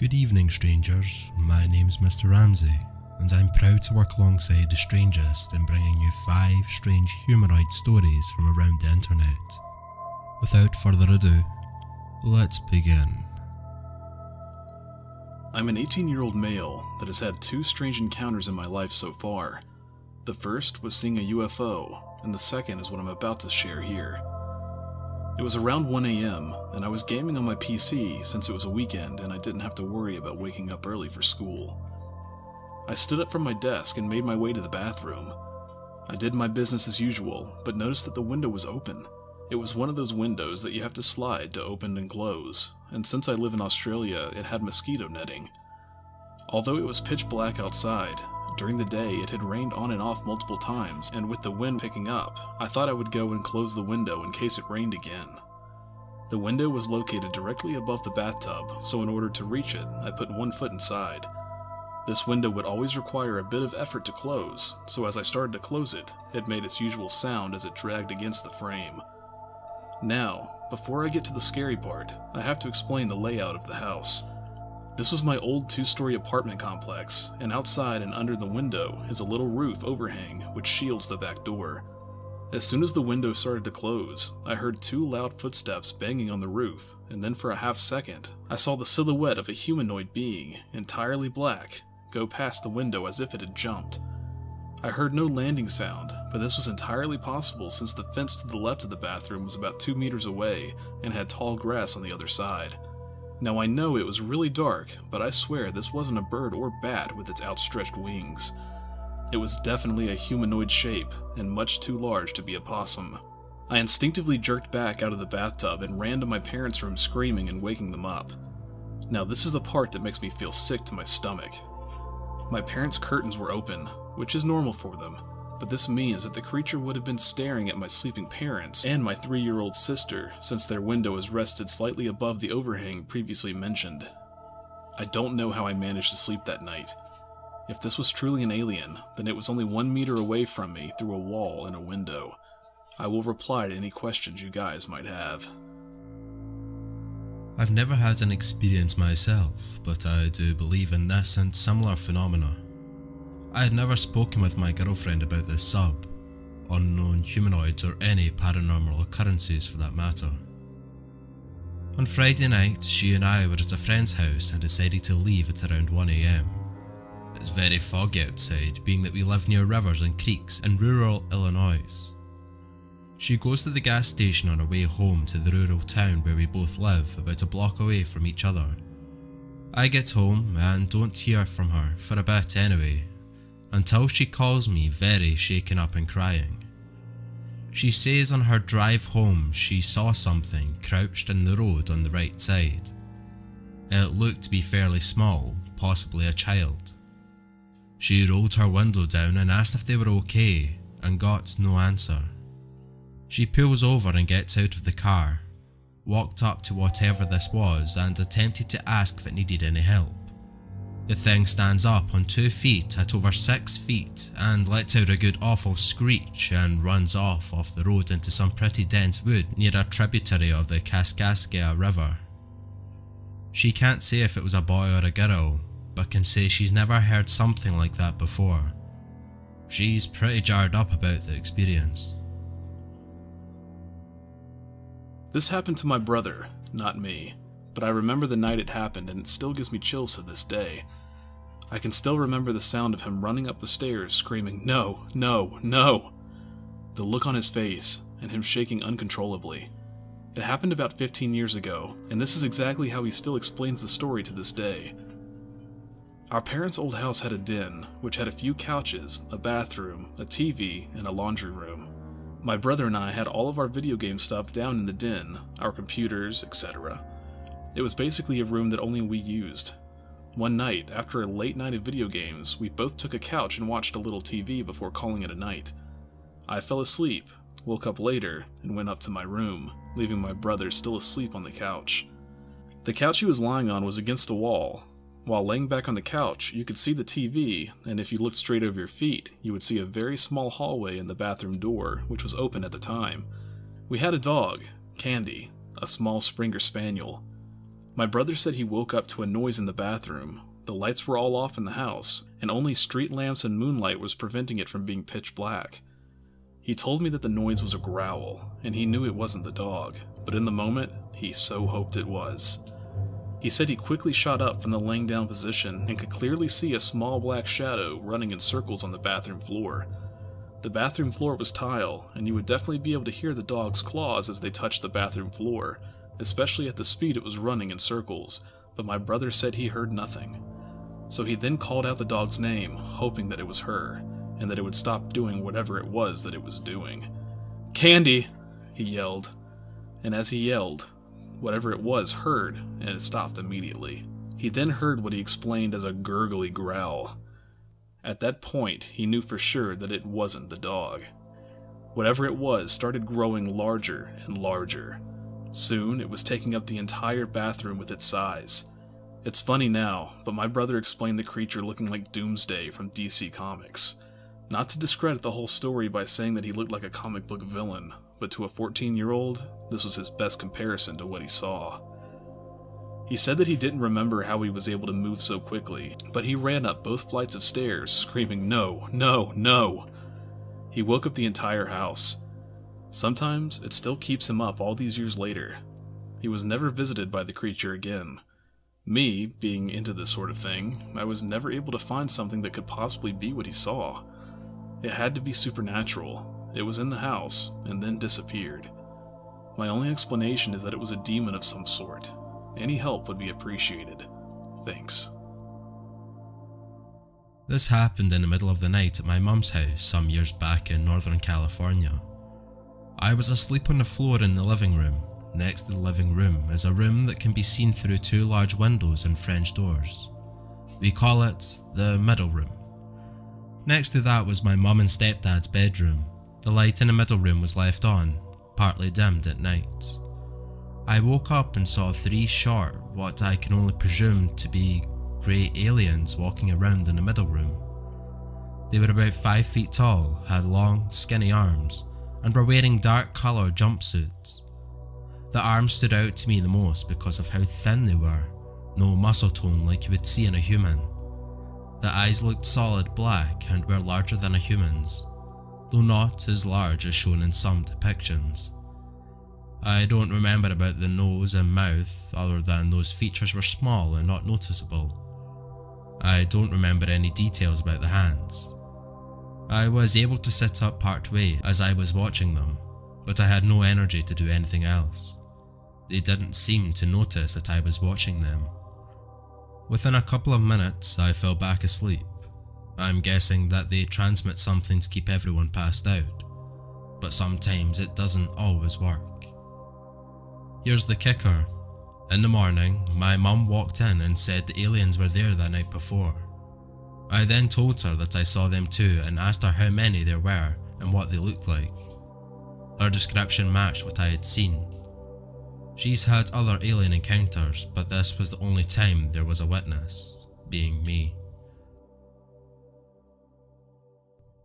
Good evening, strangers. My name's Mr. Ramsay, and I'm proud to work alongside the Strangest in bringing you 5 strange humanoid stories from around the internet. Without further ado, let's begin. I'm an 18-year-old male that has had 2 strange encounters in my life so far. The first was seeing a UFO, and the second is what I'm about to share here. It was around 1 AM, and I was gaming on my PC since it was a weekend and I didn't have to worry about waking up early for school. I stood up from my desk and made my way to the bathroom. I did my business as usual, but noticed that the window was open. It was one of those windows that you have to slide to open and close, and since I live in Australia, it had mosquito netting. Although it was pitch black outside, during the day it had rained on and off multiple times, and with the wind picking up, I thought I would go and close the window in case it rained again. The window was located directly above the bathtub, so in order to reach it, I put one foot inside. This window would always require a bit of effort to close, so as I started to close it, it made its usual sound as it dragged against the frame. Now, before I get to the scary part, I have to explain the layout of the house. This was my old 2-story apartment complex, and outside and under the window is a little roof overhang which shields the back door. As soon as the window started to close, I heard 2 loud footsteps banging on the roof, and then for a half second, I saw the silhouette of a humanoid being, entirely black, go past the window as if it had jumped. I heard no landing sound, but this was entirely possible since the fence to the left of the bathroom was about 2 meters away and had tall grass on the other side. Now I know it was really dark, but I swear this wasn't a bird or bat with its outstretched wings. It was definitely a humanoid shape, and much too large to be a possum. I instinctively jerked back out of the bathtub and ran to my parents' room screaming and waking them up. Now this is the part that makes me feel sick to my stomach. My parents' curtains were open, which is normal for them, but this means that the creature would have been staring at my sleeping parents and my 3-year-old sister since their window is rested slightly above the overhang previously mentioned. I don't know how I managed to sleep that night. If this was truly an alien, then it was only 1 meter away from me through a wall and a window. I will reply to any questions you guys might have. I've never had an experience myself, but I do believe in this and similar phenomena. I had never spoken with my girlfriend about this sub, unknown humanoids or any paranormal occurrences for that matter. On Friday night, she and I were at a friend's house and decided to leave at around 1 AM. It's very foggy outside, being that we live near rivers and creeks in rural Illinois. She goes to the gas station on her way home to the rural town where we both live, about a block away from each other. I get home and don't hear from her for a bit anyway, until she calls me very shaken up and crying. She says on her drive home she saw something crouched in the road on the right side. It looked to be fairly small, possibly a child. She rolled her window down and asked if they were okay, and got no answer. She pulls over and gets out of the car, walked up to whatever this was and attempted to ask if it needed any help. The thing stands up on 2 feet at over 6 feet and lets out a good awful screech and runs off the road into some pretty dense wood near a tributary of the Kaskaskia River. She can't say if it was a boy or a girl, but can say she's never heard something like that before. She's pretty jarred up about the experience. This happened to my brother, not me, but I remember the night it happened and it still gives me chills to this day. I can still remember the sound of him running up the stairs screaming, "No, no, no!" The look on his face, and him shaking uncontrollably. It happened about 15 years ago, and this is exactly how he still explains the story to this day. Our parents' old house had a den, which had a few couches, a bathroom, a TV, and a laundry room. My brother and I had all of our video game stuff down in the den, our computers, etc. It was basically a room that only we used. One night, after a late night of video games, we both took a couch and watched a little TV before calling it a night. I fell asleep, woke up later, and went up to my room, leaving my brother still asleep on the couch. The couch he was lying on was against the wall. While laying back on the couch, you could see the TV, and if you looked straight over your feet, you would see a very small hallway in the bathroom door, which was open at the time. We had a dog, Candy, a small Springer Spaniel. My brother said he woke up to a noise in the bathroom. The lights were all off in the house, and only street lamps and moonlight was preventing it from being pitch black. He told me that the noise was a growl, and he knew it wasn't the dog, but in the moment, he so hoped it was. He said he quickly shot up from the laying down position and could clearly see a small black shadow running in circles on the bathroom floor. The bathroom floor was tile, and you would definitely be able to hear the dog's claws as they touched the bathroom floor, especially at the speed it was running in circles, but my brother said he heard nothing. So he then called out the dog's name, hoping that it was her, and that it would stop doing whatever it was that it was doing. "Candy!" he yelled. And as he yelled, whatever it was heard, and it stopped immediately. He then heard what he explained as a gurgly growl. At that point, he knew for sure that it wasn't the dog. Whatever it was started growing larger and larger. Soon, it was taking up the entire bathroom with its size. It's funny now, but my brother explained the creature looking like Doomsday from DC Comics. Not to discredit the whole story by saying that he looked like a comic book villain, but to a 14-year-old, this was his best comparison to what he saw. He said that he didn't remember how he was able to move so quickly, but he ran up both flights of stairs, screaming, "No, no, no!" He woke up the entire house. Sometimes, it still keeps him up all these years later. He was never visited by the creature again. Me, being into this sort of thing, I was never able to find something that could possibly be what he saw. It had to be supernatural. It was in the house, and then disappeared. My only explanation is that it was a demon of some sort. Any help would be appreciated. Thanks. This happened in the middle of the night at my mum's house some years back in Northern California. I was asleep on the floor in the living room. Next to the living room is a room that can be seen through two large windows and French doors. We call it the middle room. Next to that was my mum and stepdad's bedroom. The light in the middle room was left on, partly dimmed at night. I woke up and saw three short, what I can only presume to be grey aliens walking around in the middle room. They were about 5 feet tall, had long, skinny arms, and were wearing dark coloured jumpsuits. The arms stood out to me the most because of how thin they were, no muscle tone like you would see in a human. The eyes looked solid black and were larger than a human's, though not as large as shown in some depictions. I don't remember about the nose and mouth other than those features were small and not noticeable. I don't remember any details about the hands. I was able to sit up part way as I was watching them, but I had no energy to do anything else. They didn't seem to notice that I was watching them. Within a couple of minutes, I fell back asleep. I'm guessing that they transmit something to keep everyone passed out, but sometimes it doesn't always work. Here's the kicker. In the morning, my mum walked in and said the aliens were there the night before. I then told her that I saw them too and asked her how many there were and what they looked like. Her description matched what I had seen. She's had other alien encounters, but this was the only time there was a witness, being me.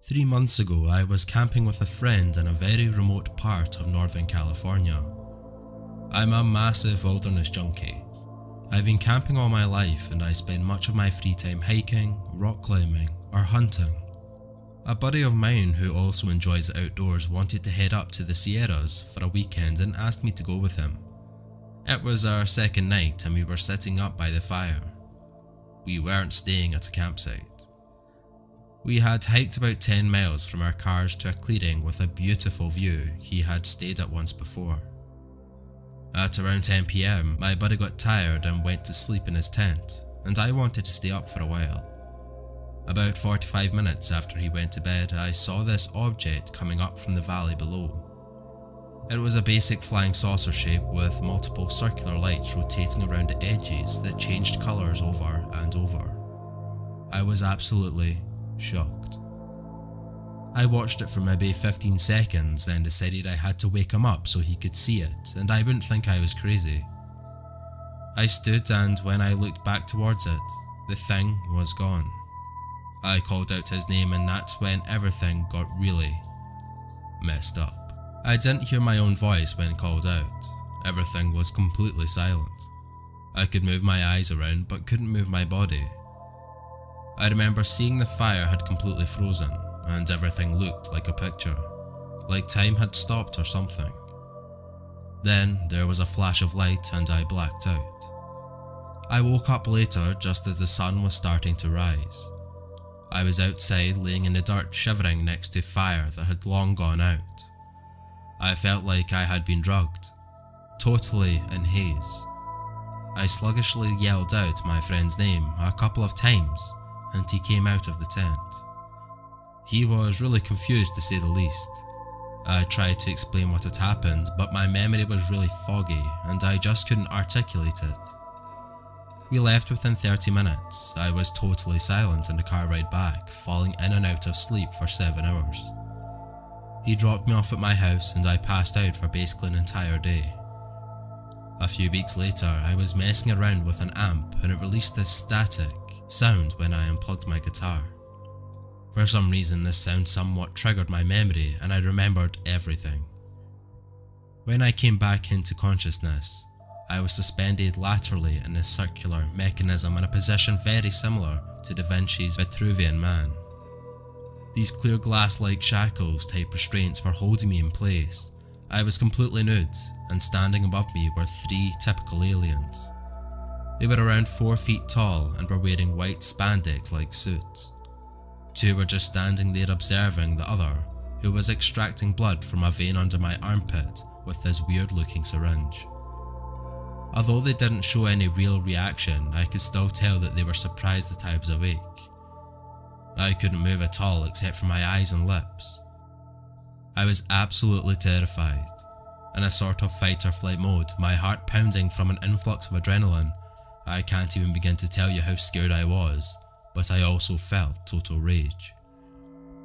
3 months ago, I was camping with a friend in a very remote part of Northern California. I'm a massive wilderness junkie. I've been camping all my life and I spend much of my free time hiking, rock climbing, or hunting. A buddy of mine who also enjoys the outdoors wanted to head up to the Sierras for a weekend and asked me to go with him. It was our second night and we were sitting up by the fire. We weren't staying at a campsite. We had hiked about 10 miles from our cars to a clearing with a beautiful view he had stayed at once before. At around 10 PM, my buddy got tired and went to sleep in his tent, and I wanted to stay up for a while. About 45 minutes after he went to bed, I saw this object coming up from the valley below. It was a basic flying saucer shape with multiple circular lights rotating around the edges that changed colours over and over. I was absolutely shocked. I watched it for maybe 15 seconds, then decided I had to wake him up so he could see it and I wouldn't think I was crazy. I stood and when I looked back towards it, the thing was gone. I called out his name and that's when everything got really messed up. I didn't hear my own voice when called out. Everything was completely silent. I could move my eyes around but couldn't move my body. I remember seeing the fire had completely frozen and everything looked like a picture, like time had stopped or something. Then there was a flash of light and I blacked out. I woke up later just as the sun was starting to rise. I was outside laying in the dirt shivering next to fire that had long gone out. I felt like I had been drugged, totally in haze. I sluggishly yelled out my friend's name a couple of times and he came out of the tent. He was really confused to say the least. I tried to explain what had happened, but my memory was really foggy and I just couldn't articulate it. We left within 30 minutes. I was totally silent in the car ride back, falling in and out of sleep for 7 hours. He dropped me off at my house and I passed out for basically an entire day. A few weeks later, I was messing around with an amp and it released this static sound when I unplugged my guitar. For some reason, this sound somewhat triggered my memory and I remembered everything. When I came back into consciousness, I was suspended laterally in a circular mechanism in a position very similar to Da Vinci's Vitruvian Man. These clear glass-like shackles type restraints were holding me in place. I was completely nude, and standing above me were 3 typical aliens. They were around 4 feet tall and were wearing white spandex-like suits. 2 were just standing there observing the other, who was extracting blood from a vein under my armpit with this weird-looking syringe. Although they didn't show any real reaction, I could still tell that they were surprised that I was awake. I couldn't move at all except for my eyes and lips. I was absolutely terrified. In a sort of fight or flight mode, my heart pounding from an influx of adrenaline. I can't even begin to tell you how scared I was, but I also felt total rage.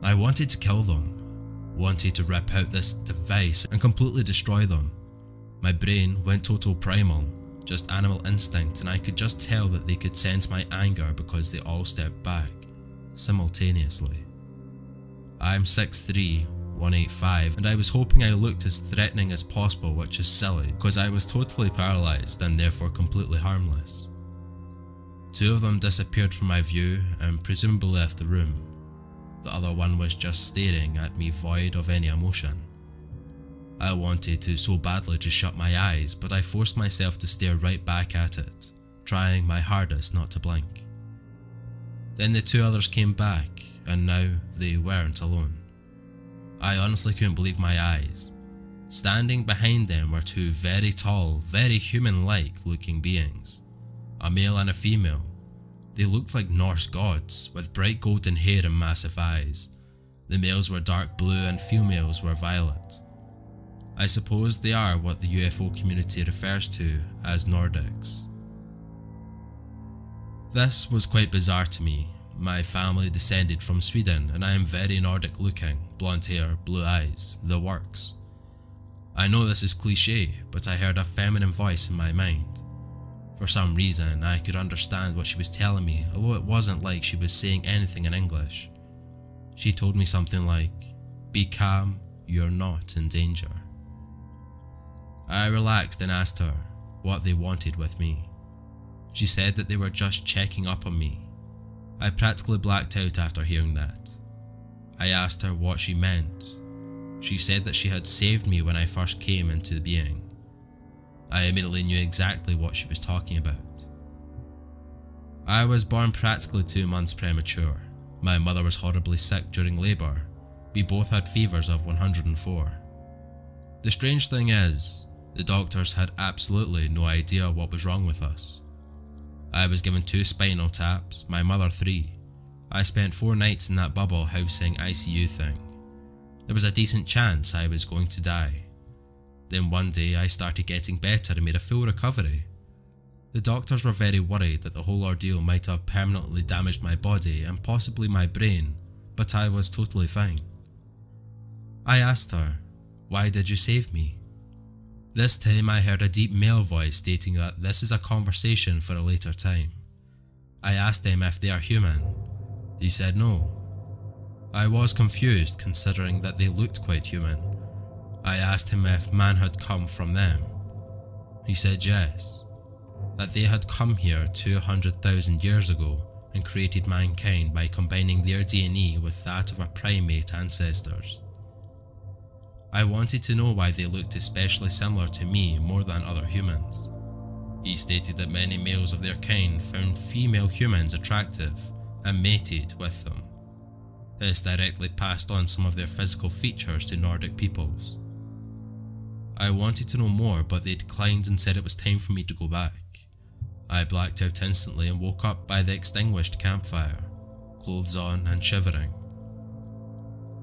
I wanted to kill them, wanted to rip out this device and completely destroy them. My brain went total primal, just animal instinct, and I could just tell that they could sense my anger because they all stepped back, simultaneously. I'm 6'3", 185, and I was hoping I looked as threatening as possible, which is silly because I was totally paralysed and therefore completely harmless. 2 of them disappeared from my view and presumably left the room. The other one was just staring at me void of any emotion. I wanted to so badly just shut my eyes, but I forced myself to stare right back at it, trying my hardest not to blink. Then the 2 others came back, and now they weren't alone. I honestly couldn't believe my eyes. Standing behind them were 2 very tall, very human-like looking beings. A male and a female. They looked like Norse gods, with bright golden hair and massive eyes. The males were dark blue and females were violet. I suppose they are what the UFO community refers to as Nordics. This was quite bizarre to me. My family descended from Sweden and I am very Nordic looking, blonde hair, blue eyes, the works. I know this is cliche, but I heard a feminine voice in my mind. For some reason, I could understand what she was telling me, although it wasn't like she was saying anything in English. She told me something like, "Be calm, you're not in danger." I relaxed and asked her what they wanted with me. She said that they were just checking up on me. I practically blacked out after hearing that. I asked her what she meant. She said that she had saved me when I first came into being. I immediately knew exactly what she was talking about. I was born practically 2 months premature. My mother was horribly sick during labour. We both had fevers of 104. The strange thing is, the doctors had absolutely no idea what was wrong with us. I was given 2 spinal taps, my mother 3. I spent 4 nights in that bubble housing ICU thing. There was a decent chance I was going to die. Then one day I started getting better and made a full recovery. The doctors were very worried that the whole ordeal might have permanently damaged my body and possibly my brain, but I was totally fine. I asked her, "Why did you save me?" This time I heard a deep male voice stating that this is a conversation for a later time. I asked them if they are human. He said no. I was confused considering that they looked quite human. I asked him if man had come from them. He said yes. that they had come here 200,000 years ago and created mankind by combining their DNA with that of our primate ancestors. I wanted to know why they looked especially similar to me more than other humans. He stated that many males of their kind found female humans attractive and mated with them. This directly passed on some of their physical features to Nordic peoples. I wanted to know more, but they declined and said it was time for me to go back. I blacked out instantly and woke up by the extinguished campfire, clothes on and shivering.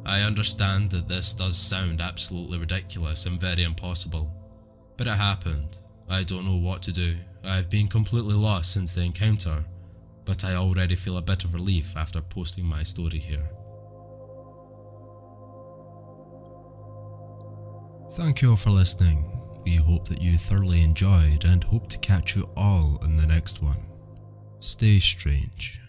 I understand that this does sound absolutely ridiculous and very impossible, but it happened. I don't know what to do. I've been completely lost since the encounter, but I already feel a bit of relief after posting my story here. Thank you all for listening. We hope that you thoroughly enjoyed and hope to catch you all in the next one. Stay strange.